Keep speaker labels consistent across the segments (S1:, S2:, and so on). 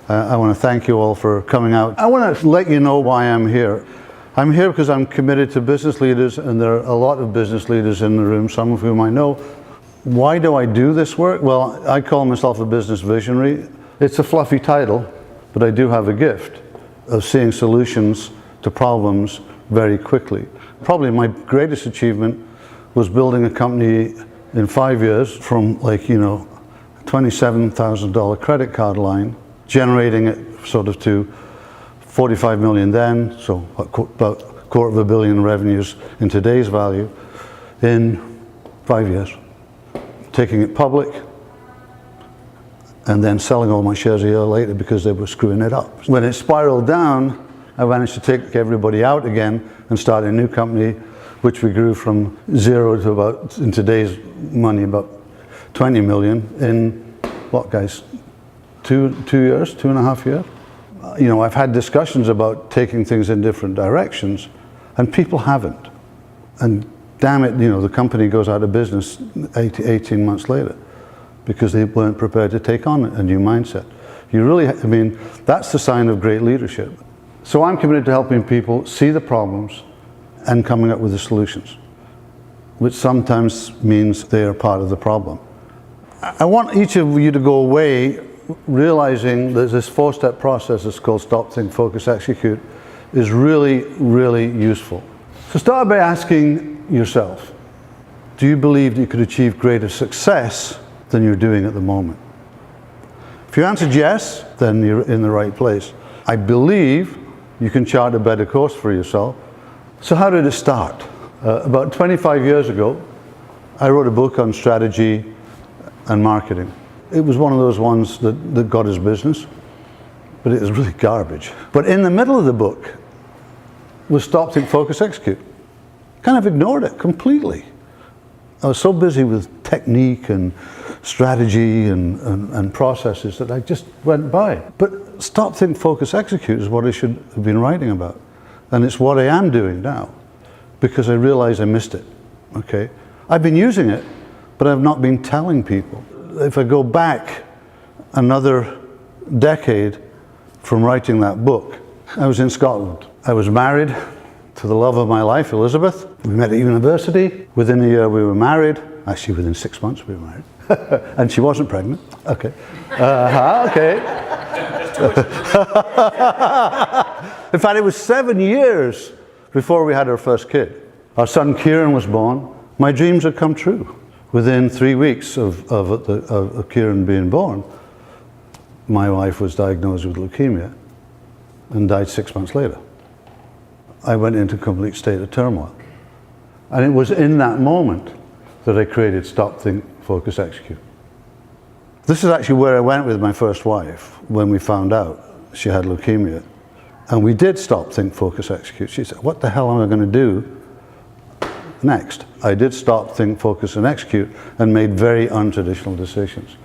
S1: I want to thank you all for coming out. I want to let you know why I'm here. I'm here because I'm committed to business leaders, and there are a lot of business leaders in the room, some of whom I know. Why do I do this work? Well, I call myself a business visionary. It's a fluffy title, but I do have a gift of seeing solutions to problems very quickly. Probably my greatest achievement was building a company in 5 years from $27,000 credit card line, generating it sort of to 45 million then, so about $250 million revenues in today's value in 5 years. Taking it public and then selling all my shares a year later because they were screwing it up. When it spiraled down, I managed to take everybody out again and start a new company, which we grew from zero to about, in today's money, about 20 million in, what guys, 2 years, 2.5 years? I've had discussions about taking things in different directions, and people haven't. And damn it, the company goes out of business 18 months later because they weren't prepared to take on a new mindset. That's the sign of great leadership. So I'm committed to helping people see the problems and coming up with the solutions, which sometimes means they are part of the problem. I want each of you to go away realizing that this 4-step process that's called Stop, Think, Focus, Execute is really, really useful. So start by asking yourself, do you believe that you could achieve greater success than you're doing at the moment? If you answered yes, then you're in the right place. I believe you can chart a better course for yourself. So how did it start? About 25 years ago, I wrote a book on strategy and marketing. It was one of those ones that got us business, but it was really garbage. But in the middle of the book was Stop, Think, Focus, Execute. Kind of ignored it completely. I was so busy with technique and strategy and processes that I just went by. But Stop, Think, Focus, Execute is what I should have been writing about. And it's what I am doing now, because I realize I missed it, okay? I've been using it, but I've not been telling people. If I go back another decade from writing that book, I was in Scotland. I was married to the love of my life, Elizabeth. We met at university. Within a year we were married. Actually, within 6 months we were married. And she wasn't pregnant. Okay. Okay. In fact, it was 7 years before we had our first kid. Our son Kieran was born. My dreams had come true. Within 3 weeks of Kieran being born, my wife was diagnosed with leukemia and died 6 months later. I went into a complete state of turmoil. And it was in that moment that I created Stop, Think, Focus, Execute. This is actually where I went with my first wife when we found out she had leukemia. And we did Stop, Think, Focus, Execute. She said, what the hell am I going to do next? I did Stop, Think, Focus, and Execute, and made very untraditional decisions.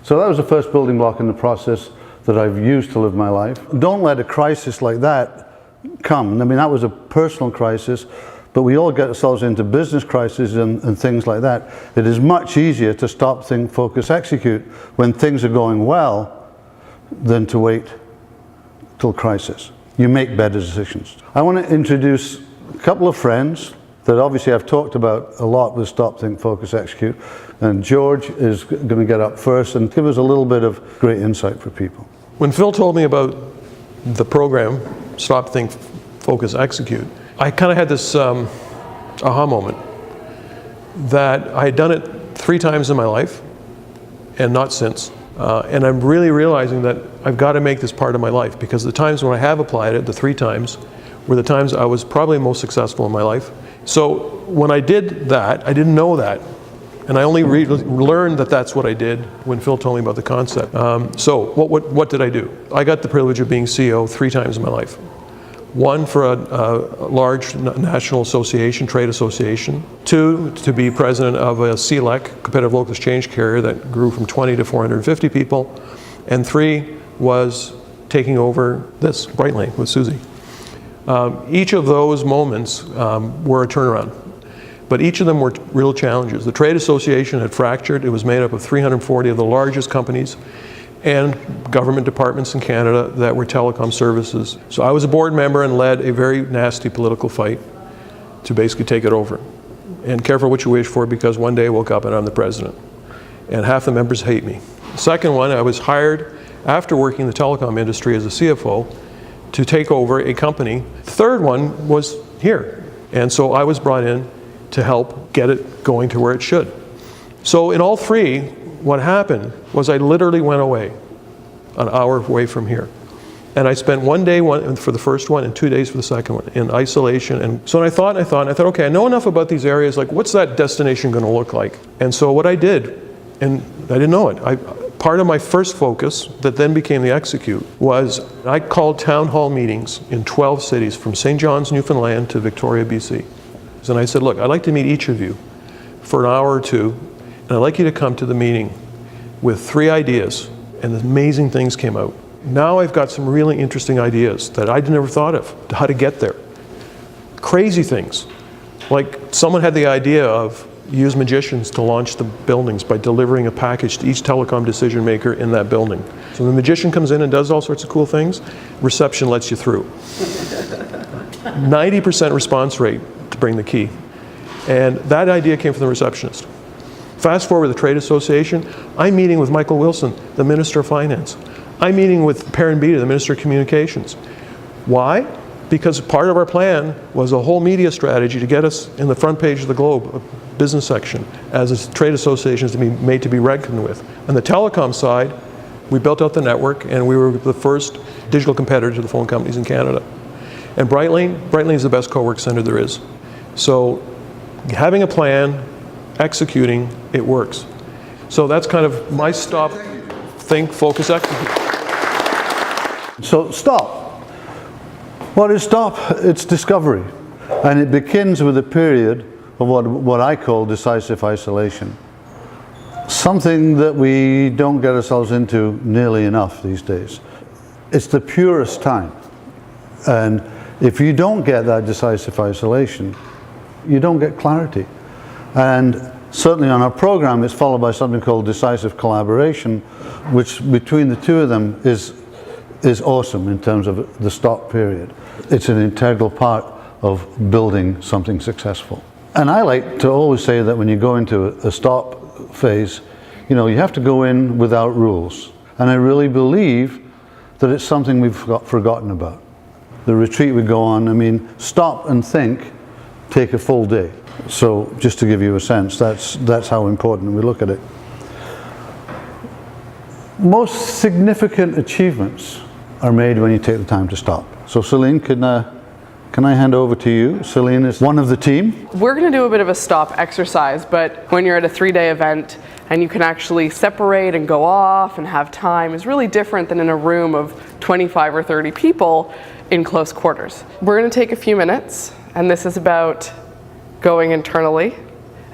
S1: So that was the first building block in the process that I've used to live my life. Don't let a crisis like that come. I mean, that was a personal crisis, but we all get ourselves into business crises and things like that. It is much easier to stop, think, focus, execute when things are going well than to wait till crisis. You make better decisions. I want to introduce a couple of friends that obviously I've talked about a lot with Stop, Think, Focus, Execute. And George is going to get up first and give us a little bit of great insight for people.
S2: When Phil told me about the program, Stop, Think, Focus, Execute, I kind of had this aha moment that I had done it 3 times in my life and not since. And I'm really realizing that I've got to make this part of my life, because the times when I have applied it, the 3 times, were the times I was probably most successful in my life. So when I did that, I didn't know that. And I only learned that that's what I did when Phil told me about the concept. So what did I do? I got the privilege of being CEO 3 times in my life. 1 for a large national association, trade association. 2, to be president of a CLEC, competitive local exchange carrier, that grew from 20 to 450 people. And 3 was taking over this, Brightling, with Susie. Each of those moments were a turnaround, but each of them were real challenges. The trade association had fractured. It was made up of 340 of the largest companies, and government departments in Canada that were telecom services. So I was a board member and led a very nasty political fight to basically take it over. And careful what you wish for, because one day I woke up and I'm the president. And half the members hate me. The second one, I was hired after working in the telecom industry as a CFO to take over a company. The third one was here. And so I was brought in to help get it going to where it should. So in all three, what happened was I literally went away, an hour away from here. And I spent one day for the first one and 2 days for the second one in isolation. And so I thought, okay, I know enough about these areas, like what's that destination going to look like? And so what I did, and I didn't know it, part of my first focus that then became the execute was I called town hall meetings in 12 cities from St. John's, Newfoundland to Victoria, BC. And I said, look, I'd like to meet each of you for an hour or two, and I'd like you to come to the meeting with 3 ideas, and amazing things came out. Now I've got some really interesting ideas that I'd never thought of, how to get there. Crazy things. Like someone had the idea of use magicians to launch the buildings by delivering a package to each telecom decision maker in that building. So the magician comes in and does all sorts of cool things, reception lets you through. 90% response rate to bring the key. And that idea came from the receptionist. Fast forward the trade association, I'm meeting with Michael Wilson, the Minister of Finance. I'm meeting with Perrin Beatty, the Minister of Communications. Why? Because part of our plan was a whole media strategy to get us in the front page of the Globe, a business section, as a trade association is to be made to be reckoned with. On the telecom side, we built out the network, and we were the first digital competitor to the phone companies in Canada. And Brightline is the best co-work center there is. So having a plan, executing, it works. So that's kind of my stop, think, focus, execute.
S1: So STOP. What is STOP? It's discovery. And it begins with a period of what I call decisive isolation. Something that we don't get ourselves into nearly enough these days. It's the purest time. And if you don't get that decisive isolation, you don't get clarity. And certainly on our program, it's followed by something called decisive collaboration, which between the two of them is awesome in terms of the stop period. It's an integral part of building something successful. And I like to always say that when you go into a stop phase, you know, you have to go in without rules. And I really believe that it's something we've forgotten about. The retreat we go on, I mean, stop and think take a full day. So just to give you a sense, that's how important we look at it. Most significant achievements are made when you take the time to stop. So Celine, can I hand over to you? Celine is one of the team.
S3: We're going to do a bit of a stop exercise, but when you're at a 3-day event and you can actually separate and go off and have time is really different than in a room of 25 or 30 people in close quarters. We're going to take a few minutes, and this is about going internally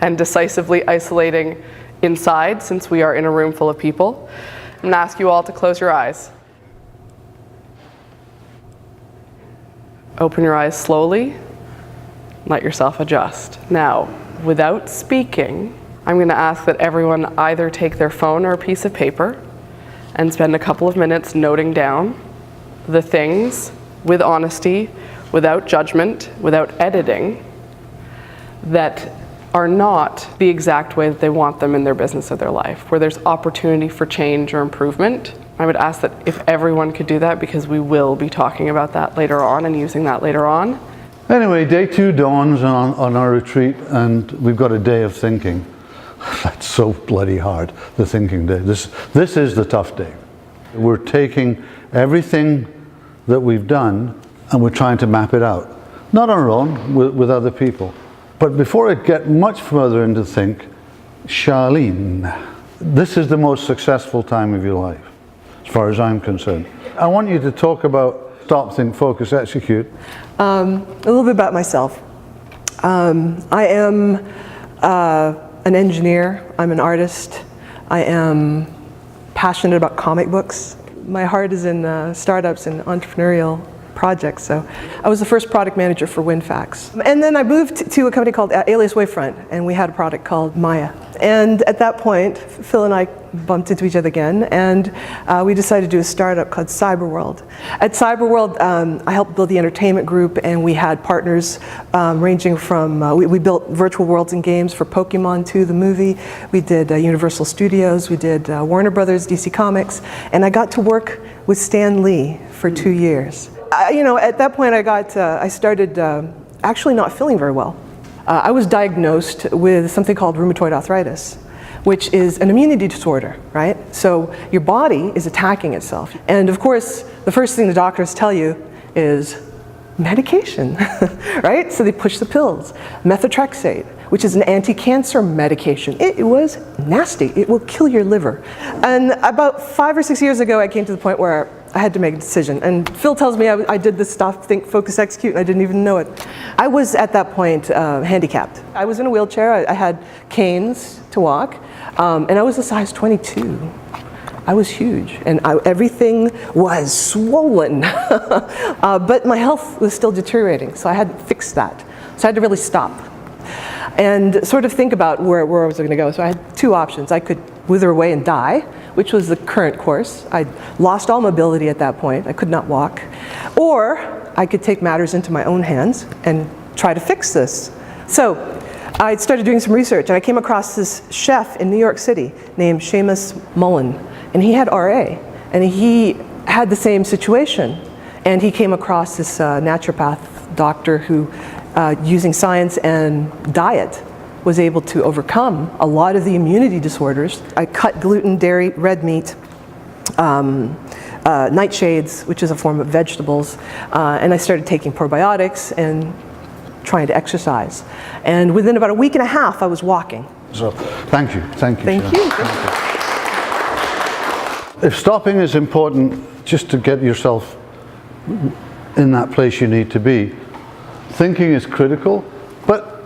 S3: and decisively isolating inside, since we are in a room full of people. I'm going to ask you all to close your eyes. Open your eyes slowly. Let yourself adjust. Now, without speaking, I'm going to ask that everyone either take their phone or a piece of paper and spend a couple of minutes noting down the things with honesty, without judgment, without editing, that are not the exact way that they want them in their business or their life, where there's opportunity for change or improvement. I would ask that if everyone could do that, because we will be talking about that later on and using that later on.
S1: Anyway, day 2 dawns on our retreat, and we've got a day of thinking. That's so bloody hard, the thinking day. This is the tough day. We're taking everything that we've done and we're trying to map it out. Not on our own, with other people. But before I get much further into think, Charlene, this is the most successful time of your life, as far as I'm concerned. I want you to talk about stop, think, focus, execute.
S4: A little bit about myself. I am an engineer, I'm an artist, I am passionate about comic books. My heart is in startups and entrepreneurial projects. So I was the first product manager for WinFax. And then I moved to a company called Alias Wavefront, and we had a product called Maya. And at that point, Phil and I bumped into each other again, and we decided to do a startup called Cyberworld. At Cyberworld, I helped build the entertainment group, and we had partners ranging from, we built virtual worlds and games for Pokemon 2, the movie. We did Universal Studios, we did Warner Brothers, DC Comics, and I got to work with Stan Lee for 2 years. At that point I started actually not feeling very well. I was diagnosed with something called rheumatoid arthritis, which is an immunity disorder, right? So your body is attacking itself. And of course, the first thing the doctors tell you is medication, right? So they push the pills. Methotrexate, which is an anti-cancer medication. It was nasty. It will kill your liver. And about 5 or 6 years ago, I came to the point where I had to make a decision. And Phil tells me I did this stop, think, focus, execute, and I didn't even know it. I was at that point handicapped. I was in a wheelchair. I had canes to walk, and I was a size 22. I was huge, and everything was swollen. But my health was still deteriorating, so I had to fix that. So I had to really stop and sort of think about where I was going to go. So I had two options. I could wither away and die, which was the current course. I'd lost all mobility at that point. I could not walk. Or I could take matters into my own hands and try to fix this. So I started doing some research, and I came across this chef in New York City named Seamus Mullen, and he had RA, and he had the same situation. And he came across this naturopath doctor who, using science and diet, was able to overcome a lot of the immunity disorders. I cut gluten, dairy, red meat, nightshades, which is a form of vegetables, and I started taking probiotics and trying to exercise. And within about a week and a half, I was walking.
S1: So, thank you.
S4: Thank you.
S1: If stopping is important just to get yourself in that place you need to be, thinking is critical, but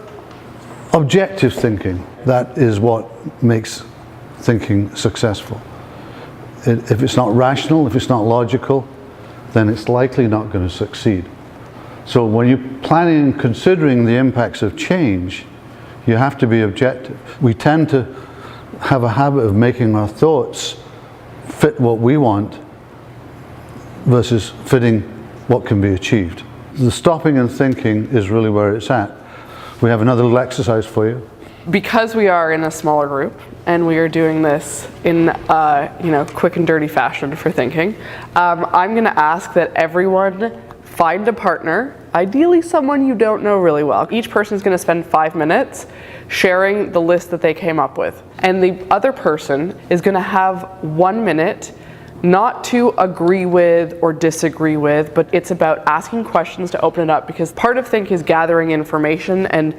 S1: objective thinking, that is what makes thinking successful. If it's not rational, if it's not logical, then it's likely not going to succeed. So when you're planning and considering the impacts of change, you have to be objective. We tend to have a habit of making our thoughts fit what we want versus fitting what can be achieved. The stopping and thinking is really where it's at. We have another little exercise for you.
S3: Because we are in a smaller group and we are doing this in quick and dirty fashion for thinking, I'm going to ask that everyone find a partner, ideally someone you don't know really well. Each person is going to spend 5 minutes sharing the list that they came up with. And the other person is going to have 1 minute not to agree with or disagree with, but it's about asking questions to open it up, because part of think is gathering information and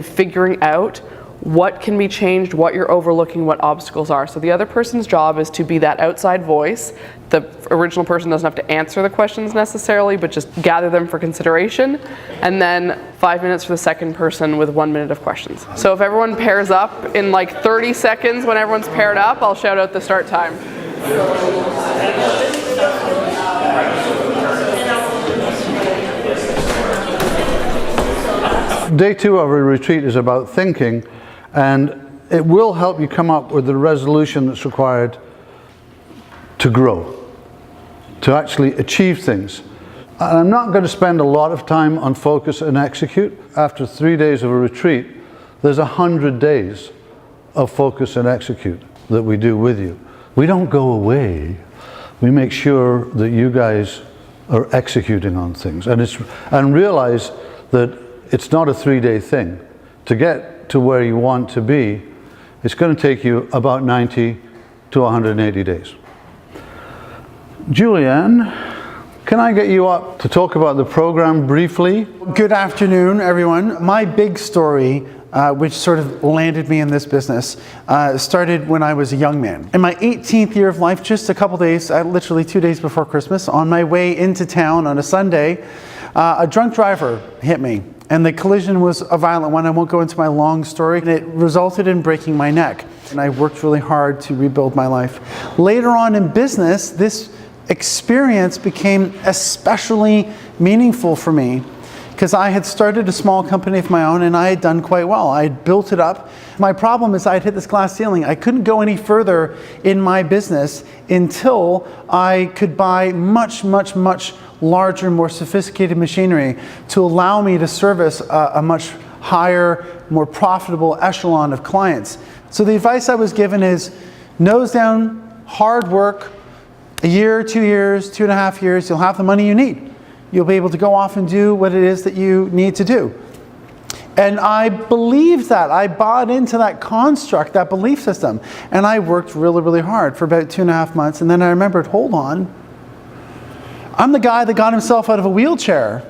S3: figuring out what can be changed, what you're overlooking, what obstacles are. So the other person's job is to be that outside voice. The original person doesn't have to answer the questions necessarily, but just gather them for consideration. And then 5 minutes for the second person with 1 minute of questions. So if everyone pairs up in like 30 seconds, when everyone's paired up, I'll shout out the start time.
S1: Day 2 of a retreat is about thinking, and it will help you come up with the resolution that's required to grow, to actually achieve things. And I'm not going to spend a lot of time on focus and execute. After 3 days of a retreat, there's 100 days of focus and execute that we do with you. We don't go away. We make sure that you guys are executing on things, and realize that it's not a 3-day thing. To get to where you want to be, it's going to take you about 90 to 180 days. Julianne, can I get you up to talk about the program briefly?
S5: Good afternoon, everyone. My big story, which sort of landed me in this business, started when I was a young man. In my 18th year of life, just a couple days, literally 2 days before Christmas, on my way into town on a Sunday, a drunk driver hit me. And the collision was a violent one. I won't go into my long story. And it resulted in breaking my neck. And I worked really hard to rebuild my life. Later on in business, this experience became especially meaningful for me because I had started a small company of my own and I had done quite well. I had built it up. My problem is I had hit this glass ceiling. I couldn't go any further in my business until I could buy much, much, much larger, more sophisticated machinery to allow me to service a much higher, more profitable echelon of clients. So the advice I was given is nose down, hard work, a year, 2 years, 2.5 years, you'll have the money you need. You'll be able to go off and do what it is that you need to do. And I believed that. I bought into that construct, that belief system. And I worked really, really hard for about 2.5 months. And then I remembered, hold on. I'm the guy that got himself out of a wheelchair.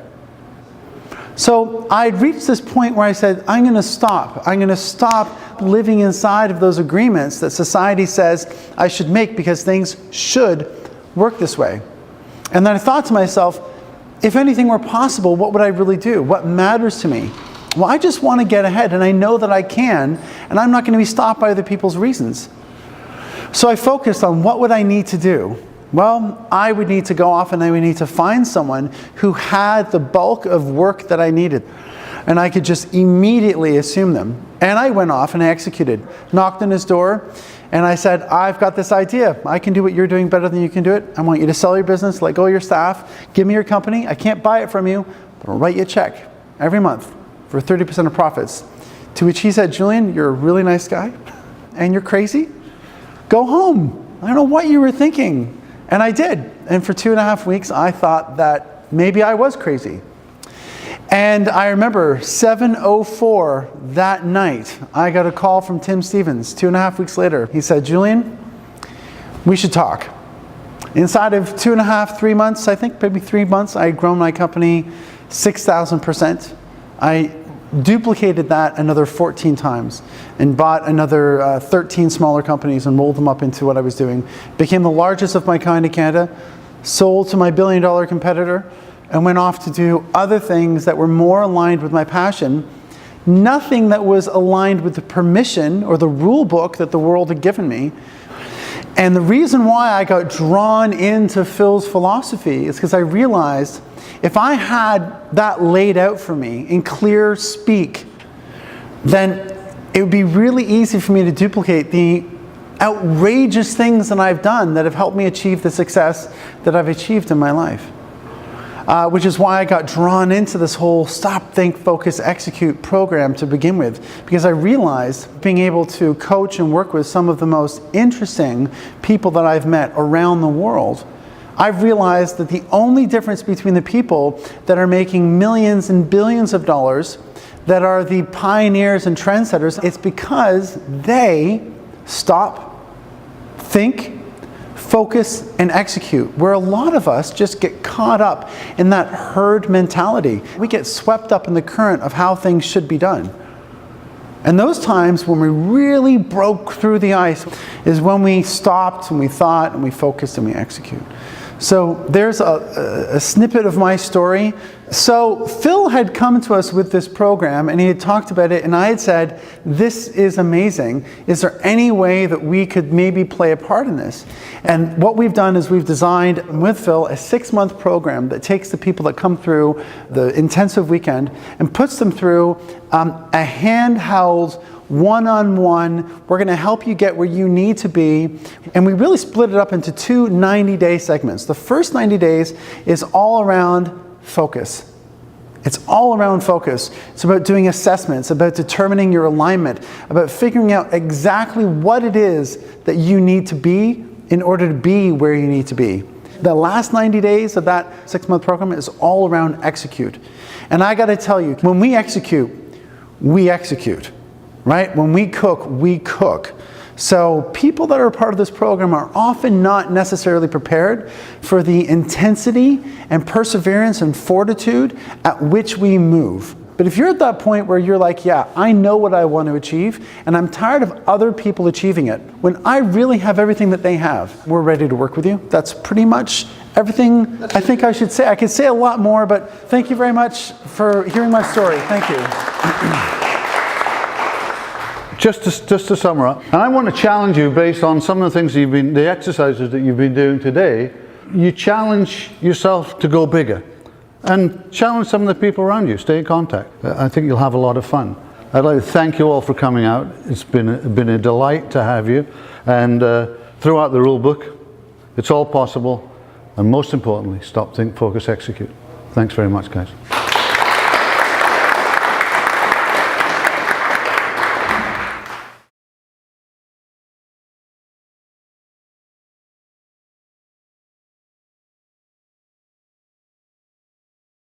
S5: So I'd reached this point where I said, I'm going to stop. I'm going to stop living inside of those agreements that society says I should make because things should work this way. And then I thought to myself, if anything were possible, what would I really do? What matters to me? Well, I just want to get ahead, and I know that I can, and I'm not going to be stopped by other people's reasons. So I focused on what would I need to do? Well, I would need to go off and I would need to find someone who had the bulk of work that I needed. And I could just immediately assume them. And I went off and I executed. Knocked on his door and I said, I've got this idea. I can do what you're doing better than you can do it. I want you to sell your business, let go of your staff, give me your company. I can't buy it from you, but I'll write you a check every month for 30% of profits. To which he said, Julian, you're a really nice guy and you're crazy. Go home. I don't know what you were thinking. And I did. And for 2.5 weeks, I thought that maybe I was crazy. And I remember 7:04 that night, I got a call from Tim Stevens 2.5 weeks later. He said, Julian, we should talk. Inside of 2.5, 3 months, I think maybe 3 months, I had grown my company 6,000%. I duplicated that another 14 times and bought another 13 smaller companies and rolled them up into what I was doing. Became the largest of my kind in Canada, sold to my billion-dollar competitor, and went off to do other things that were more aligned with my passion. Nothing that was aligned with the permission or the rule book that the world had given me. And the reason why I got drawn into Phil's philosophy is because I realized if I had that laid out for me in clear speak, then it would be really easy for me to duplicate the outrageous things that I've done that have helped me achieve the success that I've achieved in my life. Which is why I got drawn into this whole Stop, Think, Focus, Execute program to begin with. Because I realized being able to coach and work with some of the most interesting people that I've met around the world, I've realized that the only difference between the people that are making millions and billions of dollars, that are the pioneers and trendsetters, it's because they stop, think, focus, and execute. Where a lot of us just get caught up in that herd mentality. We get swept up in the current of how things should be done. And those times when we really broke through the ice is when we stopped and we thought and we focused and we execute. So there's a snippet of my story. So Phil had come to us with this program and he had talked about it and I had said, this is amazing. Is there any way that we could maybe play a part in this? And what we've done is we've designed with Phil a 6-month program that takes the people that come through the intensive weekend and puts them through a handheld one-on-one. We're going to help you get where you need to be. And we really split it up into 2 90-day segments. The first 90 days is all around focus. It's all around focus. It's about doing assessments, about determining your alignment, about figuring out exactly what it is that you need to be in order to be where you need to be. The last 90 days of that 6-month program is all around execute. And I got to tell you, when we execute, right? When we cook, we cook. So people that are part of this program are often not necessarily prepared for the intensity and perseverance and fortitude at which we move. But if you're at that point where you're like, yeah, I know what I want to achieve, and I'm tired of other people achieving it, when I really have everything that they have, we're ready to work with you. That's pretty much everything I think I should say. I could say a lot more, but thank you very much for hearing my story. Thank you.
S1: Just to sum up, and I want to challenge you based on some of the things the exercises that you've been doing today. you challenge yourself to go bigger and challenge some of the people around you. Stay in contact. I think you'll have a lot of fun. I'd like to thank you all for coming out. It's been a delight to have you. And throughout the rule book, it's all possible. And most importantly, stop, think, focus, execute. Thanks very much, guys.